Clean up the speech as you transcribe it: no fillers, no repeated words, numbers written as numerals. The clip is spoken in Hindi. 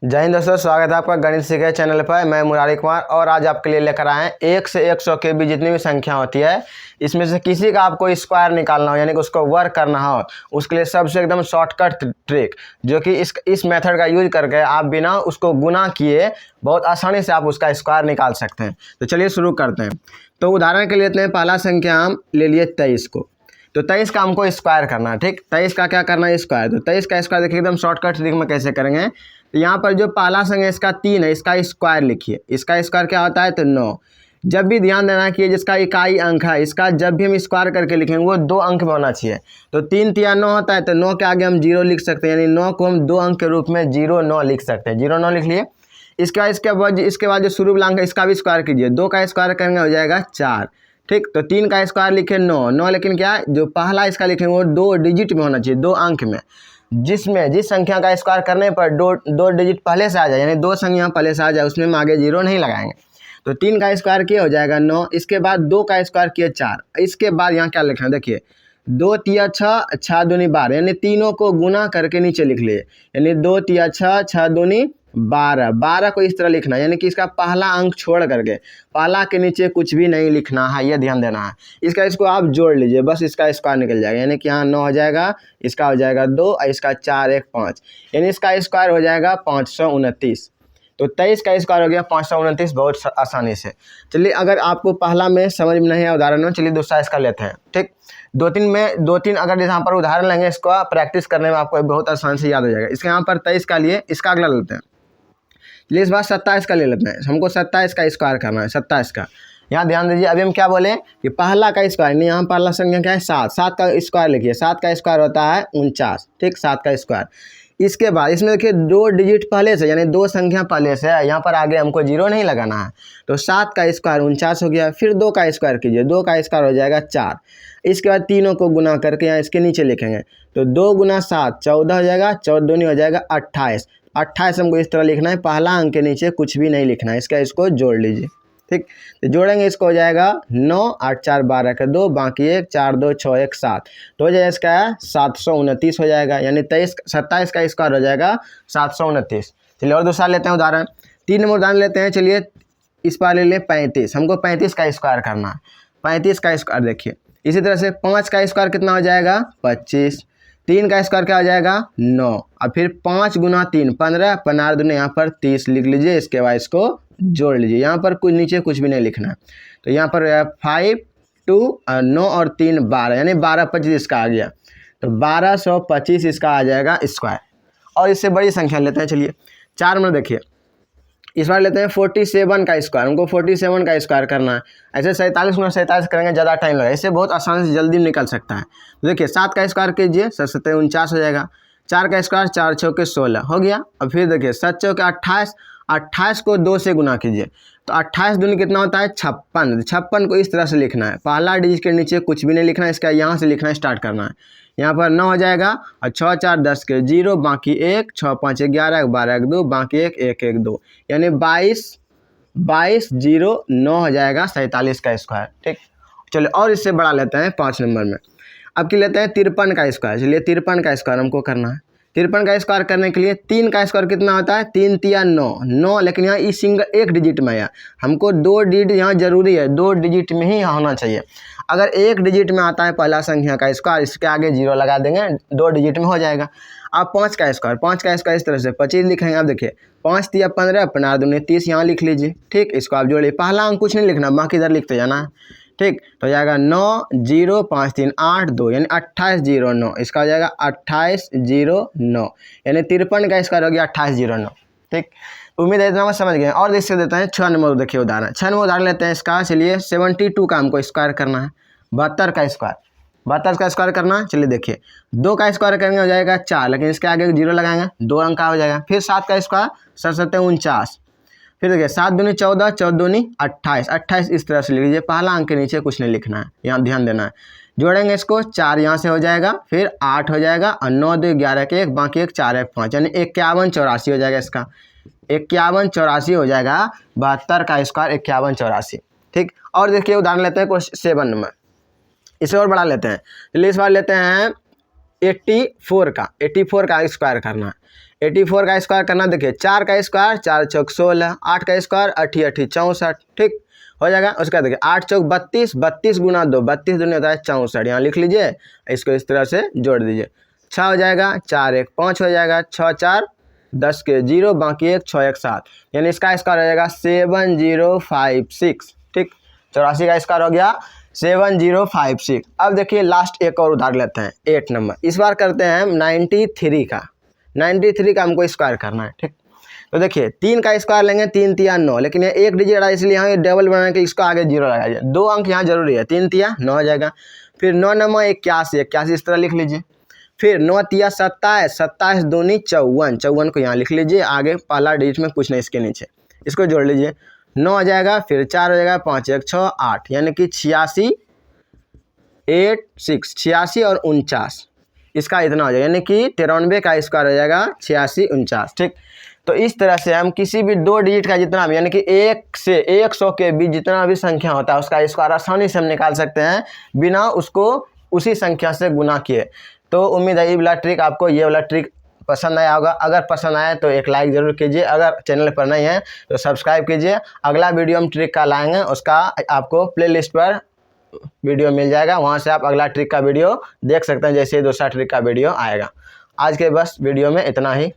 जय हिंद दोस्तों, स्वागत है आपका गणित सीखे चैनल पर। मैं मुरारी कुमार और आज आपके लिए लेकर आए हैं 1 से 100 के बीच जितनी भी संख्या होती है इसमें से किसी का आपको स्क्वायर निकालना हो, यानी कि उसको वर्क करना हो, उसके लिए सबसे एकदम शॉर्टकट ट्रिक जो कि इस मेथड का यूज करके आप बिना उसको गुना किए बहुत आसानी से आप उसका स्क्वायर निकाल सकते हैं। तो चलिए शुरू करते हैं। तो उदाहरण के लिए लेते हैं, पहला संख्या हम ले लिए 23 को। तो 23 का हमको स्क्वायर करना है। ठीक, 23 का क्या करना है? स्क्वायर। तो 23 का स्क्वायर देखिए एकदम शॉर्टकट ट्रिक में कैसे करेंगे। तो यहाँ पर जो पहला संख्या इसका 3 है, इसका स्क्वायर लिखिए। इसका स्क्वायर क्या होता है? तो 9। जब भी ध्यान देना कि जिसका इकाई अंक है, इसका जब भी हम स्क्वायर करके लिखेंगे वो 2 अंक में होना चाहिए। तो 3 तिया 9 होता है, तो 9 के आगे हम 0 लिख सकते हैं, यानी 9 को हम 2 अंक के रूप में 0-9 लिख सकते हैं। 0-9 लिख लिए। इसके बाद जो शुरू वाला अंक है इसका भी स्क्वायर कीजिए। 2 का स्क्वायर करेंगे हो जाएगा 4। ठीक, तो 3 का स्क्वायर लिखे 9, लेकिन क्या जो पहला इसका लिखेंगे वो 2 डिजिट में होना चाहिए, 2 अंक में। जिस संख्या का स्क्वायर करने पर दो डिजिट पहले से आ जाए, यानी 2 संख्या पहले से आ जाए, उसमें हम आगे 0 नहीं लगाएंगे। तो 3 का स्क्वायर किया हो जाएगा 9। इसके बाद 2 का स्क्वायर किया 4। इसके बाद यहाँ क्या लिखना है देखिए, 2 तिया 6, 6 दूनी 12, यानी तीनों को गुना करके नीचे लिख लिए। यानी 2 तिया 6, 6 दूनी 12। 12 को इस तरह लिखना है, यानी कि इसका पहला अंक छोड़ करके पहला के नीचे कुछ भी नहीं लिखना है, यह ध्यान देना है। इसको आप जोड़ लीजिए, बस इसका स्क्वायर निकल जाएगा। यानी कि यहाँ 9 हो जाएगा, इसका हो जाएगा 2 और इसका 4 1 5, यानी इसका स्क्वायर हो जाएगा 529। तो 23 का स्क्वायर हो गया 529 बहुत आसानी से। चलिए, अगर आपको पहला में समझ में नहीं है उदाहरण में, चलिए दूसरा इसका लेते हैं। ठीक, दो तीन अगर यहाँ पर उदाहरण लेंगे, इसको प्रैक्टिस करने में आपको बहुत आसान से याद हो जाएगा। इसके यहाँ पर 23 का लिए, इसका अगला लेते हैं। चलिए इस बार 27 का ले लेते हैं। हमको 27 का स्क्वायर करना है। 27 का यहाँ ध्यान दीजिए, अभी हम क्या बोले कि पहला का स्क्वायर नहीं, यहाँ पहला संख्या क्या है? 7। 7 का स्क्वायर लिखिए। 7 का स्क्वायर होता है 49। ठीक, 7 का स्क्वायर। इसके बाद इसमें देखिए 2 डिजिट पहले से, यानी 2 संख्या पहले से है, यहाँ पर आगे हमको 0 नहीं लगाना है। तो 7 का स्क्वायर 49 हो गया। फिर 2 का स्क्वायर कीजिए। 2 का स्क्वायर हो जाएगा 4। इसके बाद तीनों को गुना करके यहाँ इसके नीचे लिखेंगे। तो 2 गुना 7 14 हो जाएगा, 14 दूनी हो जाएगा 28। 28 हमको इस तरह लिखना है, पहला अंक के नीचे कुछ भी नहीं लिखना है। इसको जोड़ लीजिए। ठीक, तो जोड़ेंगे, इसको हो जाएगा 9 8 4 12 का 2, बाकी 1 4 2 6 1 7, तो हो जाएगा इसका 729 हो जाएगा। यानी 27 का स्क्वायर हो जाएगा 729। चलिए और दूसरा लेते हैं उदाहरण। 3 नंबर उदाहरण लेते हैं। चलिए इस बार ले लें 35। हमको 35 का स्क्वायर करना है। 35 का स्क्वायर देखिए इसी तरह से 5 का स्क्वायर कितना हो जाएगा? 25। 3 का स्क्वायर क्या हो जाएगा? 9। और फिर 5 गुना 3 15, 15 दूनी यहाँ पर 30 लिख लीजिए। इसके बाद इसको जोड़ लीजिए। यहाँ पर कुछ नीचे कुछ भी नहीं लिखना है। तो यहाँ पर 5 2 और 9 और 3 12, यानी 1225 इसका आ गया। तो 1225 इसका आ जाएगा स्क्वायर। और इससे बड़ी संख्या लेते हैं। चलिए 4 नंबर देखिए, इस बार लेते हैं 47 का स्क्वायर। हमको 47 का स्क्वायर करना है। ऐसे 47 गुना 47 करेंगे, ज़्यादा टाइम लगेगा। इससे बहुत आसानी से जल्दी निकल सकता है। तो देखिए 7 का स्क्वायर कीजिए, 7 7 49 हो जाएगा। 4 का स्क्वायर 4 6 16 हो गया। और फिर देखिए 7 6 28, 28 को 2 से गुना कीजिए। तो 28 दूनी कितना होता है? 56। 56 को इस तरह से लिखना है, पहला डिजिट के नीचे कुछ भी नहीं लिखना है, इसका यहाँ से लिखना स्टार्ट करना है। यहाँ पर 9 हो जाएगा और 6 4 10 के 0, बाकी 1, 6 5 11, 12 1 2, बाकी 1 1 1 2, यानी 22 0 9 हो जाएगा 47 का स्क्वायर। ठीक, चलिए और इससे बड़ा लेते हैं 5 नंबर में। अब की लेते हैं 53 का स्क्वायर। चलिए 53 का स्क्वायर हमको करना है। 53 का स्क्वायर करने के लिए 3 का स्क्वायर कितना होता है? 3 तिया 9, लेकिन यहाँ इस सिंगल 1 डिजिट में है। हमको 2 डिजिट यहाँ जरूरी है, 2 डिजिट में ही होना चाहिए। अगर 1 डिजिट में आता है पहला संख्या का स्क्वायर, इसके आगे 0 लगा देंगे, 2 डिजिट में हो जाएगा। अब 5 का स्क्वायर, 5 का स्क्वायर इस तरह से 25 लिखेंगे। अब देखिए 5 तिया 15, 15 दूनी 30, यहाँ लिख लीजिए। ठीक, इसको आप जोड़िए, पहला अंक कुछ नहीं लिखना, बाकी इधर लिखते जाना है। ठीक, तो हो जाएगा 9 0 5 3 8 2, यानी 28 0 9, इसका हो जाएगा 28 0 9, यानी 53 का स्क्वायर हो गया 28 0 9। ठीक, उम्मीद है इतना समझ गए। और इससे देते हैं 6 नंबर। देखिए उदाहरण 6 नंबर उदाहरण लेते हैं इसका। चलिए 72 का हमको स्क्वायर करना है। 72 का स्क्वायर, 72 का स्क्वायर करना है। चलिए देखिए 2 का स्क्वायर करेंगे हो जाएगा 4, लेकिन इसके आगे 0 लगाएंगे, 2 अंक का हो जाएगा। फिर 7 का स्क्वायर 7 7 49। फिर देखिए 7 दूनी 14, 14 दूनी 28, 28 इस तरह से लिख लीजिए, पहला अंक के नीचे कुछ नहीं लिखना है, यहाँ ध्यान देना है। जोड़ेंगे इसको, 4 यहाँ से हो जाएगा, फिर 8 हो जाएगा और 9 2 11 के 1, बाकी 1 4 1 5, यानी 51 84 हो जाएगा। इसका 51 84 हो जाएगा। 72 का स्क्वायर 51 84। ठीक, और देखिए उदाहरण लेते हैं क्वेश्चन 7 नंबर। इसे और बड़ा लेते हैं। चलिए इस बार लेते हैं 84 का स्क्वायर करना है। 84 का स्क्वायर करना, देखिए 4 का स्क्वायर 4 चौक 16, 8 का स्क्वायर 8 8 64, ठीक हो जाएगा। उसका देखिए 8 चौक 32, 32 गुना 2, 32 दूनी होता है 64, यहाँ लिख लीजिए, इसको इस तरह से जोड़ दीजिए, 6 हो जाएगा, 4 1 5 हो जाएगा, 6 4 10 के 0, बाकी 1 6 1 7, यानी इसका स्क्वायर हो जाएगा 7056, ठीक। 84 का स्क्वायर हो गया 7056। अब देखिए लास्ट एक और उधार लेते हैं 8 नंबर, इस बार करते हैं हम 93 का। 93 का हमको स्क्वायर करना है, ठीक। तो देखिए 3 का स्क्वायर लेंगे, 3 तिया 9, लेकिन ये एक डिजिट रहा इसलिए यहाँ ये डबल बनाने के लिए इसको आगे 0 लगाइए, 2 अंक यहाँ जरूरी है, 3 तिया 9 हो जाएगा। फिर 9 नंबर 81, 81 इस तरह लिख लीजिए। फिर 9 तिया 27, 27 दूनी 54, 54 को यहाँ लिख लीजिए, आगे पहला डिजिट में कुछ नहीं इसके नीचे, इसको जोड़ लीजिए, 9 हो जाएगा, फिर 4 हो जाएगा, 5 1 6 8, यानी कि 86 86 और 49, इसका इतना हो जाएगा, यानी कि 93 का स्क्वायर हो जाएगा 86 49, ठीक। तो इस तरह से हम किसी भी 2 डिजिट का जितना भी, यानी कि 1 से 100 के बीच जितना भी संख्या होता है उसका स्क्वायर आसानी से हम निकाल सकते हैं बिना उसको उसी संख्या से गुना किए। तो उम्मीद है ये वाला ट्रिक आपको, ये वाला ट्रिक पसंद आया होगा। अगर पसंद आए तो एक लाइक ज़रूर कीजिए, अगर चैनल पर नहीं है तो सब्सक्राइब कीजिए। अगला वीडियो हम ट्रिक का लाएंगे, उसका आपको प्लेलिस्ट पर वीडियो मिल जाएगा, वहाँ से आप अगला ट्रिक का वीडियो देख सकते हैं, जैसे दूसरा ट्रिक का वीडियो आएगा। आज के बस वीडियो में इतना ही।